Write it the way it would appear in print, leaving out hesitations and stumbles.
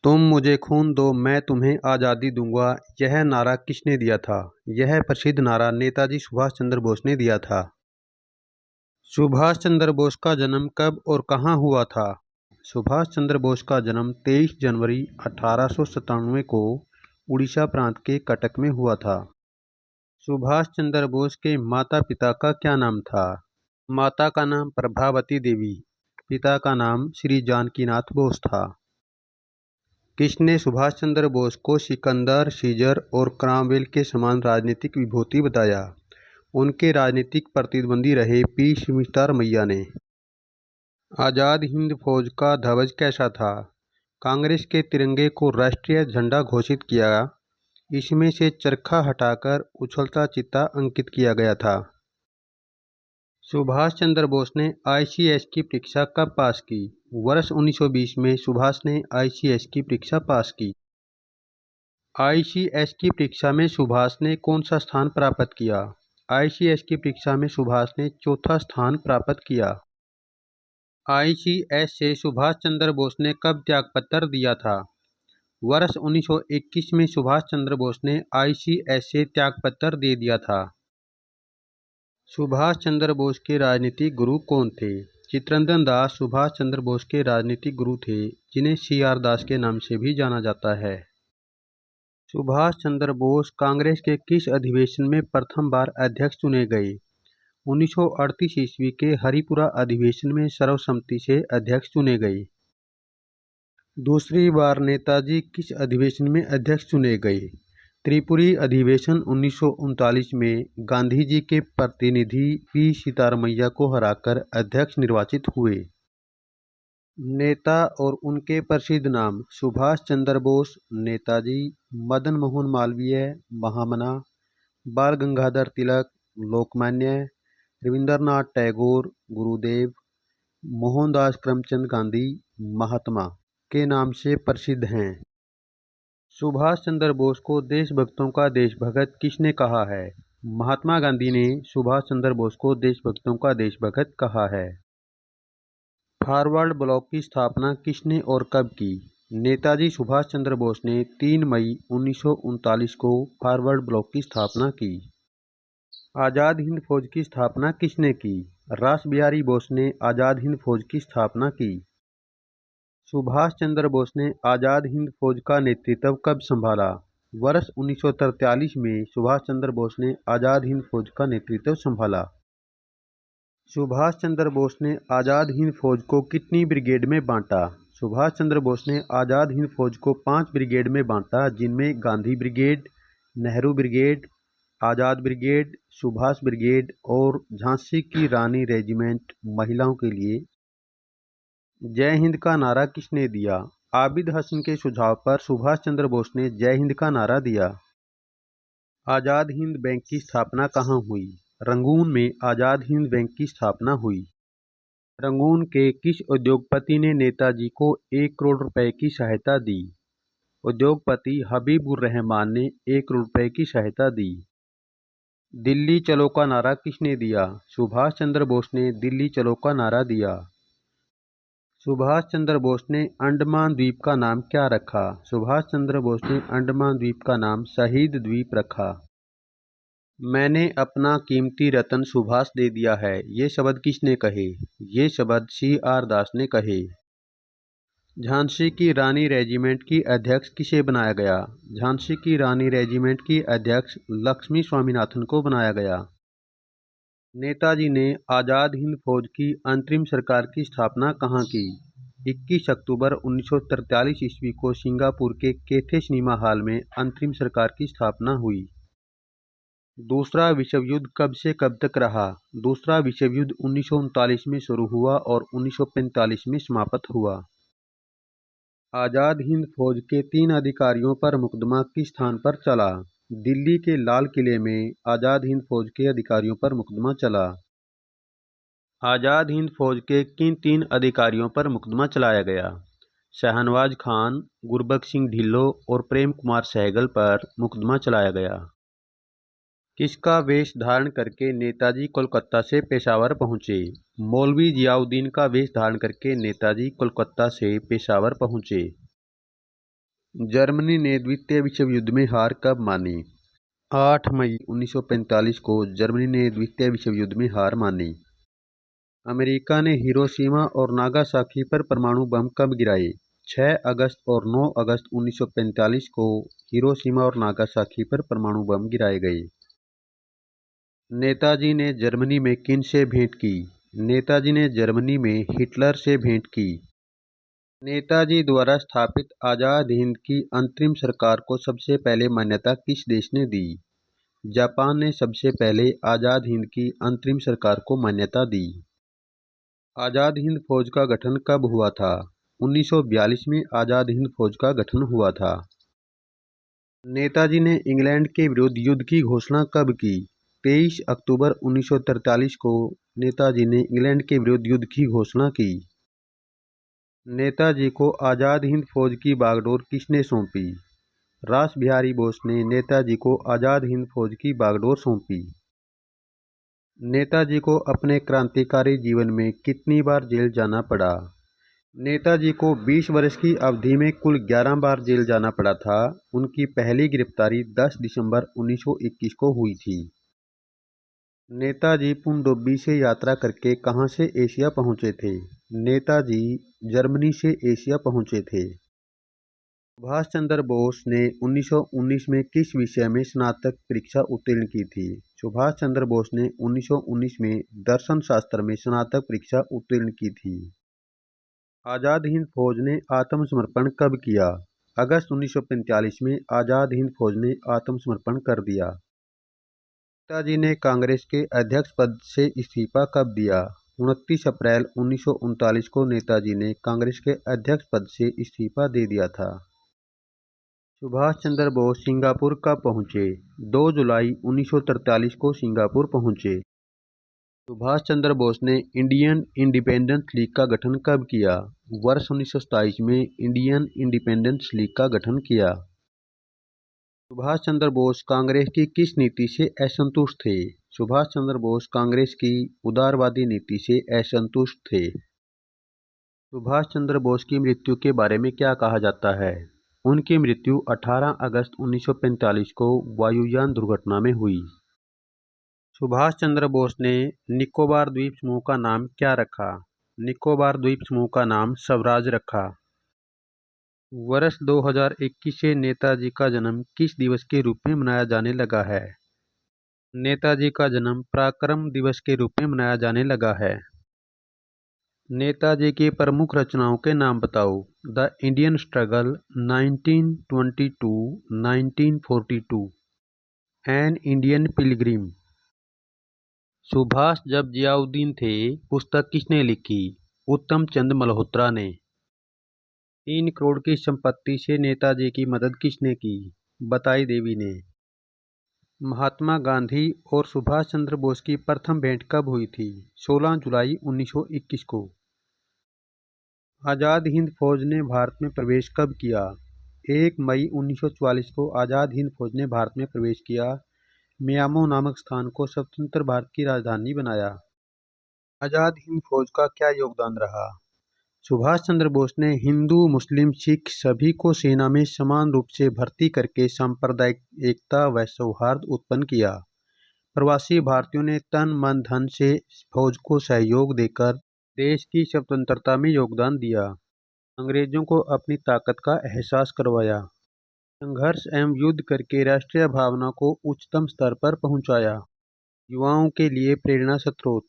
तुम मुझे खून दो, मैं तुम्हें आज़ादी दूंगा। यह नारा किसने दिया था? यह प्रसिद्ध नारा नेताजी सुभाष चंद्र बोस ने दिया था। सुभाष चंद्र बोस का जन्म कब और कहाँ हुआ था? सुभाष चंद्र बोस का जन्म 23 जनवरी 1897 को उड़ीसा प्रांत के कटक में हुआ था। सुभाष चंद्र बोस के माता पिता का क्या नाम था? माता का नाम प्रभावती देवी, पिता का नाम श्री जानकीनाथ बोस था। किसने सुभाष चंद्र बोस को सिकंदर, सीजर और क्रामवेल के समान राजनीतिक विभूति बताया? उनके राजनीतिक प्रतिद्वंदी रहे पी सिमिस्तारमैया ने। आज़ाद हिंद फौज का ध्वज कैसा था? कांग्रेस के तिरंगे को राष्ट्रीय झंडा घोषित किया। इसमें से चरखा हटाकर उछलता चित्ता अंकित किया गया था। सुभाष चंद्र बोस ने आईसीएस की परीक्षा कब पास की? वर्ष 1920 में सुभाष ने आईसीएस की परीक्षा पास की। आईसीएस की परीक्षा में सुभाष ने कौन सा स्थान प्राप्त किया? आईसीएस की परीक्षा में सुभाष ने चौथा स्थान प्राप्त किया। आईसीएस से सुभाष चंद्र बोस ने कब त्यागपत्र दिया था? वर्ष 1921 में सुभाष चंद्र बोस ने आईसीएस से त्यागपत्र दे दिया था। सुभाष चंद्र बोस के राजनीतिक गुरु कौन थे? चित्तरंजन दास सुभाष चंद्र बोस के राजनीतिक गुरु थे, जिन्हें सीआर दास के नाम से भी जाना जाता है। सुभाष चंद्र बोस कांग्रेस के किस अधिवेशन में प्रथम बार अध्यक्ष चुने गए? 1938 ईस्वी के हरिपुरा अधिवेशन में सर्वसम्मति से अध्यक्ष चुने गए। दूसरी बार नेताजी किस अधिवेशन में अध्यक्ष चुने गए? त्रिपुरी अधिवेशन 1939 में गांधी जी के प्रतिनिधि पी सीतारमैया को हराकर अध्यक्ष निर्वाचित हुए। नेता और उनके प्रसिद्ध नाम: सुभाष चंद्र बोस, नेताजी, मदन मोहन मालवीय, महामना, बाल गंगाधर तिलक, लोकमान्य, रविंद्रनाथ टैगोर, गुरुदेव, मोहनदास करमचंद गांधी, महात्मा के नाम से प्रसिद्ध हैं। सुभाष चंद्र बोस को देशभक्तों का देशभक्त किसने कहा है? महात्मा गांधी ने सुभाष चंद्र बोस को देशभक्तों का देशभक्त कहा है। फॉरवर्ड ब्लॉक की स्थापना किसने और कब की? नेताजी सुभाष चंद्र बोस ने 3 मई 1939 को फॉरवर्ड ब्लॉक की स्थापना की। आज़ाद हिंद फौज की स्थापना किसने की? रास बिहारी बोस ने आज़ाद हिंद फौज की स्थापना की। सुभाष चंद्र बोस ने आज़ाद हिंद फौज का नेतृत्व कब संभाला? वर्ष 1943 में सुभाष चंद्र बोस ने आज़ाद हिंद फौज का नेतृत्व संभाला। सुभाष चंद्र बोस ने आज़ाद हिंद फौज को कितनी ब्रिगेड में बांटा? सुभाष चंद्र बोस ने आज़ाद हिंद फौज को 5 ब्रिगेड में बांटा, जिनमें गांधी ब्रिगेड, नेहरू ब्रिगेड, आज़ाद ब्रिगेड, सुभाष ब्रिगेड और झांसी की रानी रेजिमेंट महिलाओं के लिए। जय हिंद का नारा किसने दिया? आबिद हसन के सुझाव पर सुभाष चंद्र बोस ने जय हिंद का नारा दिया। आज़ाद हिंद बैंक की स्थापना कहाँ हुई? रंगून में आज़ाद हिंद बैंक की स्थापना हुई। रंगून के किस उद्योगपति ने नेताजी को 1 करोड़ रुपए की सहायता दी? उद्योगपति हबीबुर रहमान ने 1 करोड़ रुपए की सहायता दी। दिल्ली चलो का नारा किसने दिया? सुभाष चंद्र बोस ने दिल्ली चलो का नारा दिया। सुभाष चंद्र बोस ने अंडमान द्वीप का नाम क्या रखा? सुभाष चंद्र बोस ने अंडमान द्वीप का नाम शहीद द्वीप रखा। मैंने अपना कीमती रतन सुभाष दे दिया है, ये शब्द किसने कहे? ये शब्द सीआर दास ने कहे। झांसी की रानी रेजिमेंट की अध्यक्ष किसे बनाया गया? झांसी की रानी रेजिमेंट की अध्यक्ष लक्ष्मी स्वामीनाथन को बनाया गया। नेताजी ने आज़ाद हिंद फौज की अंतरिम सरकार की स्थापना कहाँ की? 21 अक्टूबर 1943 ईस्वी को सिंगापुर के कैथे सिनेमा हॉल में अंतरिम सरकार की स्थापना हुई। दूसरा विश्व युद्ध कब से कब तक रहा? दूसरा विश्व युद्ध 1939 में शुरू हुआ और 1945 में समाप्त हुआ। आज़ाद हिंद फौज के 3 अधिकारियों पर मुकदमा किस स्थान पर चला? दिल्ली के लाल किले में आज़ाद हिंद फौज के अधिकारियों पर मुकदमा चला। आज़ाद हिंद फौज के किन 3 अधिकारियों पर मुकदमा चलाया गया? शहनवाज खान, गुरबख्श सिंह ढिल्लों और प्रेम कुमार सहगल पर मुकदमा चलाया गया। किसका वेश धारण करके नेताजी कोलकाता से पेशावर पहुंचे? मौलवी जियाउद्दीन का वेश धारण करके नेताजी कोलकाता से पेशावर पहुंचे। जर्मनी ने द्वितीय विश्व युद्ध में हार कब मानी? 8 मई 1945 को जर्मनी ने द्वितीय विश्व युद्ध में हार मानी। अमेरिका ने हिरोशिमा और नागासाकी पर परमाणु बम कब गिराए? 6 अगस्त और 9 अगस्त 1945 को हिरोशिमा और नागासाकी पर परमाणु बम गिराए गए। नेताजी ने जर्मनी में किन से भेंट की? नेताजी ने जर्मनी में हिटलर से भेंट की। नेताजी द्वारा स्थापित आज़ाद हिंद की अंतरिम सरकार को सबसे पहले मान्यता किस देश ने दी? जापान ने सबसे पहले आज़ाद हिंद की अंतरिम सरकार को मान्यता दी। आज़ाद हिंद फौज का गठन कब हुआ था? 1942 में आज़ाद हिंद फौज का गठन हुआ था। नेताजी ने इंग्लैंड के विरुद्ध युद्ध की घोषणा कब की? 23 अक्टूबर 1943 को नेताजी ने इंग्लैंड के विरुद्ध युद्ध की घोषणा की। नेताजी को आज़ाद हिंद फौज की बागडोर किसने सौंपी? रास बिहारी बोस ने नेताजी को आज़ाद हिंद फौज की बागडोर सौंपी। नेताजी को अपने क्रांतिकारी जीवन में कितनी बार जेल जाना पड़ा? नेताजी को 20 वर्ष की अवधि में कुल 11 बार जेल जाना पड़ा था। उनकी पहली गिरफ्तारी 10 दिसंबर 1921 को हुई थी। नेताजी पुनडुब्बी से यात्रा करके कहां से एशिया पहुंचे थे? नेताजी जर्मनी से एशिया पहुंचे थे। सुभाष चंद्र बोस ने 1919 में किस विषय में स्नातक परीक्षा उत्तीर्ण की थी? सुभाष चंद्र बोस ने 1919 में दर्शन शास्त्र में स्नातक परीक्षा उत्तीर्ण की थी। आज़ाद हिंद फौज ने आत्मसमर्पण कब किया? अगस्त 1945 में आज़ाद हिंद फौज ने आत्मसमर्पण कर दिया। नेताजी ने कांग्रेस के अध्यक्ष पद से इस्तीफा कब दिया? 29 अप्रैल 1939 को नेताजी ने कांग्रेस के अध्यक्ष पद से इस्तीफा दे दिया था। सुभाष चंद्र बोस सिंगापुर कब पहुंचे? 2 जुलाई 1943 को सिंगापुर पहुंचे। सुभाष चंद्र बोस ने इंडियन इंडिपेंडेंस लीग का गठन कब किया? वर्ष 1927 में इंडियन इंडिपेंडेंस लीग का गठन किया। सुभाष चंद्र बोस कांग्रेस की किस नीति से असंतुष्ट थे? सुभाष चंद्र बोस कांग्रेस की उदारवादी नीति से असंतुष्ट थे। सुभाष चंद्र बोस की मृत्यु के बारे में क्या कहा जाता है? उनकी मृत्यु 18 अगस्त 1945 को वायुयान दुर्घटना में हुई। सुभाष चंद्र बोस ने निकोबार द्वीप समूह का नाम क्या रखा? निकोबार द्वीप समूह का नाम स्वराज रखा। वर्ष 2021 से नेताजी का जन्म किस दिवस के रूप में मनाया जाने लगा है? नेताजी का जन्म पराक्रम दिवस के रूप में मनाया जाने लगा है। नेताजी की प्रमुख रचनाओं के नाम बताओ। The Indian struggle 1922-1942, an Indian Pilgrim. Subhash जब जियाउद्दीन थे पुस्तक किसने लिखी? उत्तम चंद मल्होत्रा ने। 3 करोड़ की संपत्ति से नेताजी की मदद किसने की? बताई देवी ने। महात्मा गांधी और सुभाष चंद्र बोस की प्रथम भेंट कब हुई थी? 16 जुलाई 1921 को। आज़ाद हिंद फौज ने भारत में प्रवेश कब किया? 1 मई 1944 को आज़ाद हिंद फौज ने भारत में प्रवेश किया। मियामो नामक स्थान को स्वतंत्र भारत की राजधानी बनाया। आज़ाद हिंद फौज का क्या योगदान रहा? सुभाष चंद्र बोस ने हिंदू, मुस्लिम, सिख सभी को सेना में समान रूप से भर्ती करके सांप्रदायिक एकता व सौहार्द उत्पन्न किया। प्रवासी भारतीयों ने तन, मन, धन से फौज को सहयोग देकर देश की स्वतंत्रता में योगदान दिया। अंग्रेजों को अपनी ताकत का एहसास करवाया। संघर्ष एवं युद्ध करके राष्ट्रीय भावना को उच्चतम स्तर पर पहुंचाया। युवाओं के लिए प्रेरणा स्रोत।